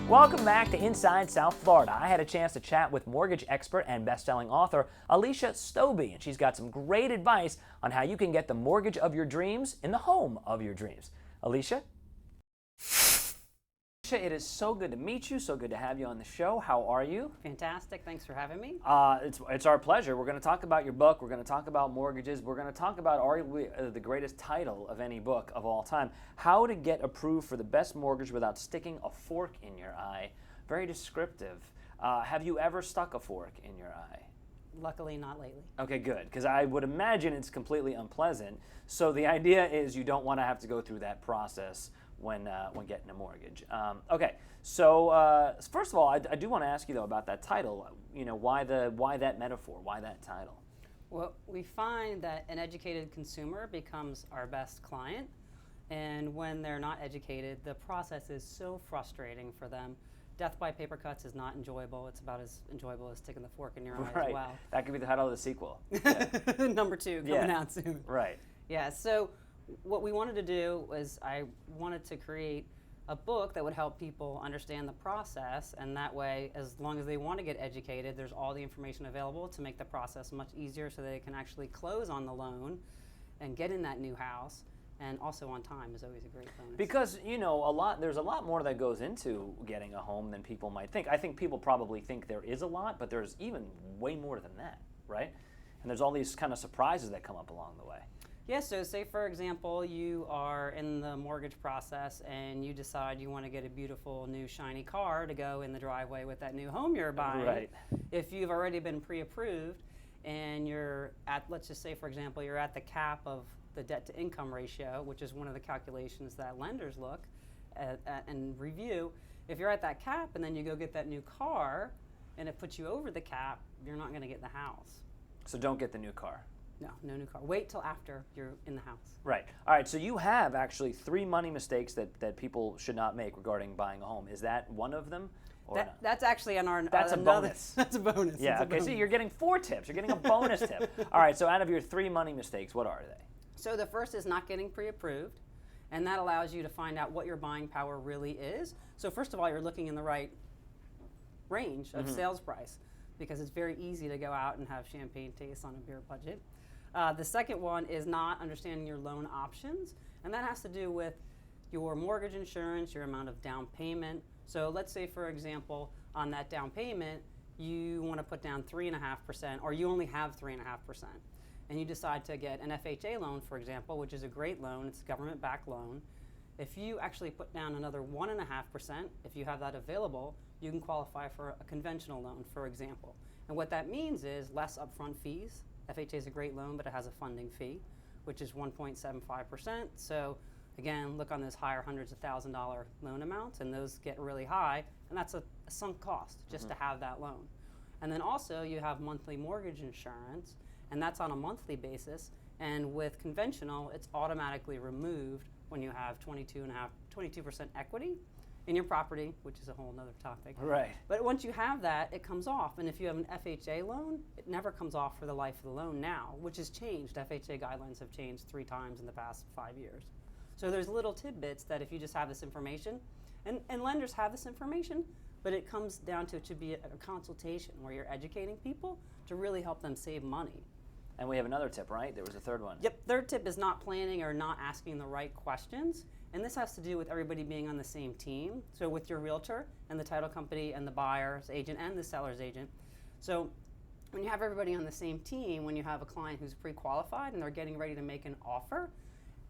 Welcome back to Inside South Florida. I had a chance to chat with mortgage expert and best-selling author Alicia Stobbe, and she's got some great advice on how you can get the mortgage of your dreams in the home of your dreams. Alicia? It is so good to meet you, so good to have you on the show. How are you? Fantastic. Thanks for having me. It's our pleasure. We're going to talk about your book. We're going to talk about mortgages. We're going to talk about arguably the greatest title of any book of all time, How to Get Approved for the Best Mortgage Without Sticking a Fork in Your Eye. Very descriptive. Have you ever stuck a fork in your eye? Luckily, not lately. Okay, good, because I would imagine it's completely unpleasant. So the idea is you don't want to have to go through that process when getting a mortgage. Okay, so first of all, I do want to ask you though about that title. You know, why that metaphor? Why that title? Well, we find that an educated consumer becomes our best client, and when they're not educated, the process is so frustrating for them. Death by paper cuts is not enjoyable. It's about as enjoyable as sticking the fork in your eye as well. That could be the title of the sequel. Yeah. Number 2 coming out soon. Right. Yeah. So what we wanted to do was I wanted to create a book that would help people understand the process, and that way, as long as they want to get educated, there's all the information available to make the process much easier so they can actually close on the loan and get in that new house. And also on time is always a great bonus. Because, you know, there's a lot more that goes into getting a home than people might think. I think people probably think there is a lot, but there's even way more than that, right? And there's all these kind of surprises that come up along the way. Yeah, so say for example, you are in the mortgage process and you decide you want to get a beautiful new shiny car to go in the driveway with that new home you're buying. Right. If you've already been pre-approved and you're at, let's just say for example, you're at the cap of the debt to income ratio, which is one of the calculations that lenders look at and review. If you're at that cap and then you go get that new car and it puts you over the cap, you're not going to get the house. So don't get the new car. No new car. Wait till after you're in the house. Right. All right, so you have actually 3 money mistakes that people should not make regarding buying a home. Is that one of them? That's actually on our. That's a bonus. That's a bonus. Yeah. Okay. So you're getting 4 tips. You're getting a bonus tip. All right. So out of your 3 money mistakes, what are they? So the first is not getting pre-approved, and that allows you to find out what your buying power really is. So first of all, you're looking in the right range of sales price, because it's very easy to go out and have champagne taste on a beer budget. The second one is not understanding your loan options, and that has to do with your mortgage insurance, your amount of down payment. So let's say, for example, on that down payment, you want to put down 3.5%, or you only have 3.5%, and you decide to get an FHA loan, for example, which is a great loan. It's a government-backed loan. If you actually put down another 1.5%, if you have that available, you can qualify for a conventional loan, for example. And what that means is less upfront fees. FHA is a great loan, but it has a funding fee, which is 1.75%. So again, look on those higher hundreds of $1,000 loan amounts, and those get really high, and that's a sunk cost just to have that loan. And then also you have monthly mortgage insurance, and that's on a monthly basis. And with conventional, it's automatically removed when you have 22% equity in your property, which is a whole nother topic. Right. But once you have that, it comes off. And if you have an FHA loan, it never comes off for the life of the loan now, which has changed. FHA guidelines have changed 3 times in the past 5 years. So there's little tidbits that if you just have this information, and lenders have this information, but it comes down to be a consultation where you're educating people to really help them save money. And we have another tip, right? There was a third one. Yep, third tip is not planning or not asking the right questions. And this has to do with everybody being on the same team. So with your realtor and the title company and the buyer's agent and the seller's agent. So when you have everybody on the same team, when you have a client who's pre-qualified and they're getting ready to make an offer,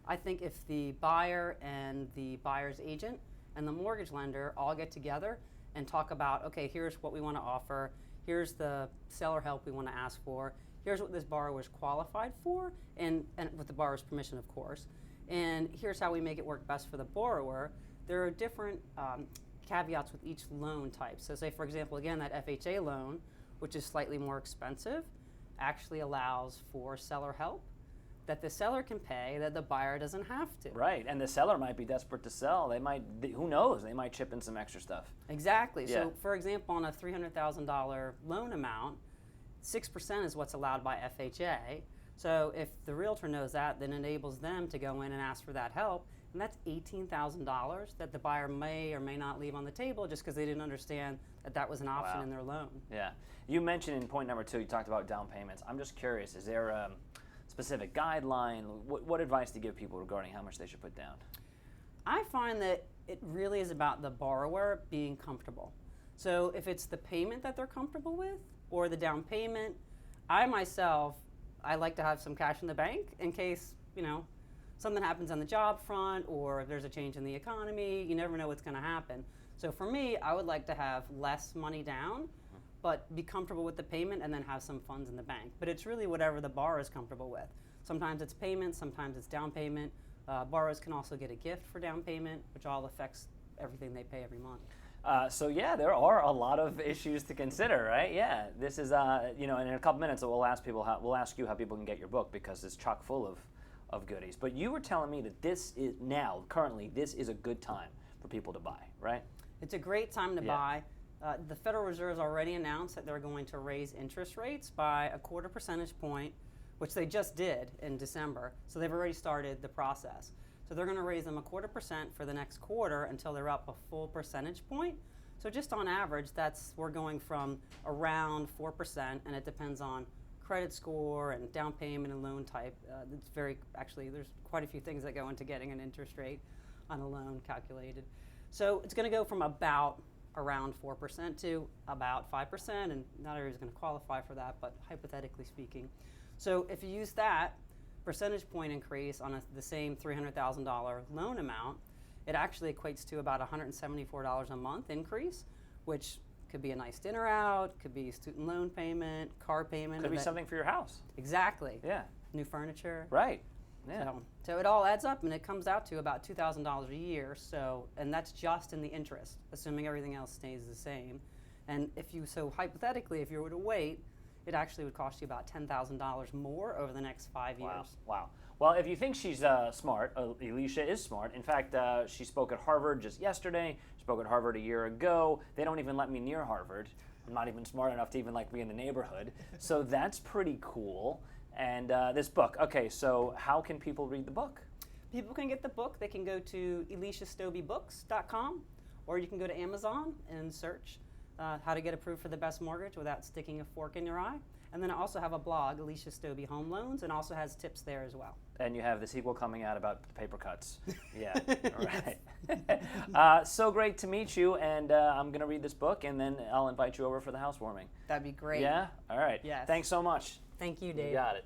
I think if the buyer and the buyer's agent and the mortgage lender all get together and talk about, okay, here's what we want to offer, here's the seller help we want to ask for, here's what this borrower is qualified for, and with the borrower's permission, of course, and here's how we make it work best for the borrower. There are different caveats with each loan type. So say, for example, again, that FHA loan, which is slightly more expensive, actually allows for seller help that the seller can pay that the buyer doesn't have to. Right, and the seller might be desperate to sell. They might, who knows, they might chip in some extra stuff. Exactly. Yeah. So for example, on a $300,000 loan amount, 6% is what's allowed by FHA. So if the realtor knows that, then it enables them to go in and ask for that help. And that's $18,000 that the buyer may or may not leave on the table just because they didn't understand that that was an option Wow. in their loan. Yeah. You mentioned in point number 2, you talked about down payments. I'm just curious, is there a specific guideline? What advice to give people regarding how much they should put down? I find that it really is about the borrower being comfortable. So if it's the payment that they're comfortable with or the down payment, I myself, I like to have some cash in the bank in case, something happens on the job front or if there's a change in the economy. You never know what's going to happen. So for me, I would like to have less money down, but be comfortable with the payment and then have some funds in the bank. But it's really whatever the borrower is comfortable with. Sometimes it's payment, sometimes it's down payment. Borrowers can also get a gift for down payment, which all affects everything they pay every month. So yeah, there are a lot of issues to consider, right? Yeah, this is and in a couple minutes we'll ask you how people can get your book because it's chock full of goodies. But you were telling me that this is currently a good time for people to buy, right? It's a great time to buy. The Federal Reserve has already announced that they're going to raise interest rates by 1/4 percentage point, which they just did in December. So they've already started the process. So they're going to raise them 1/4% for the next quarter until they're up a full percentage point. So just on average, we're going from around 4%, and it depends on credit score and down payment and loan type. There's quite a few things that go into getting an interest rate on a loan calculated. So it's going to go from about around 4% to about 5%, and not everybody's going to qualify for that, but hypothetically speaking. So if you use that percentage point increase on the same $300,000 loan amount, it actually equates to about $174 a month increase, which could be a nice dinner out, could be student loan payment, car payment. Could be something for your house. Exactly. Yeah. New furniture. Right. Yeah. So it all adds up, and it comes out to about $2,000 a year. And that's just in the interest, assuming everything else stays the same. And if you were to wait, it actually would cost you about $10,000 more over the next 5 years. Wow. Well, if you think she's smart, Alicia is smart. In fact, she spoke at Harvard just yesterday. She spoke at Harvard a year ago. They don't even let me near Harvard. I'm not even smart enough to even be in the neighborhood. So that's pretty cool. And this book. Okay, so how can people read the book? People can get the book. They can go to ElisiaStobbebooks.com, or you can go to Amazon and search how to get approved for the best mortgage without sticking a fork in your eye. And then I also have a blog, Alicia Stobbe Home Loans, and also has tips there as well. And you have the sequel coming out about paper cuts. Yeah, all right. So great to meet you, and I'm going to read this book, and then I'll invite you over for the housewarming. That'd be great. Yeah? All right. Yes. Thanks so much. Thank you, Dave. You got it.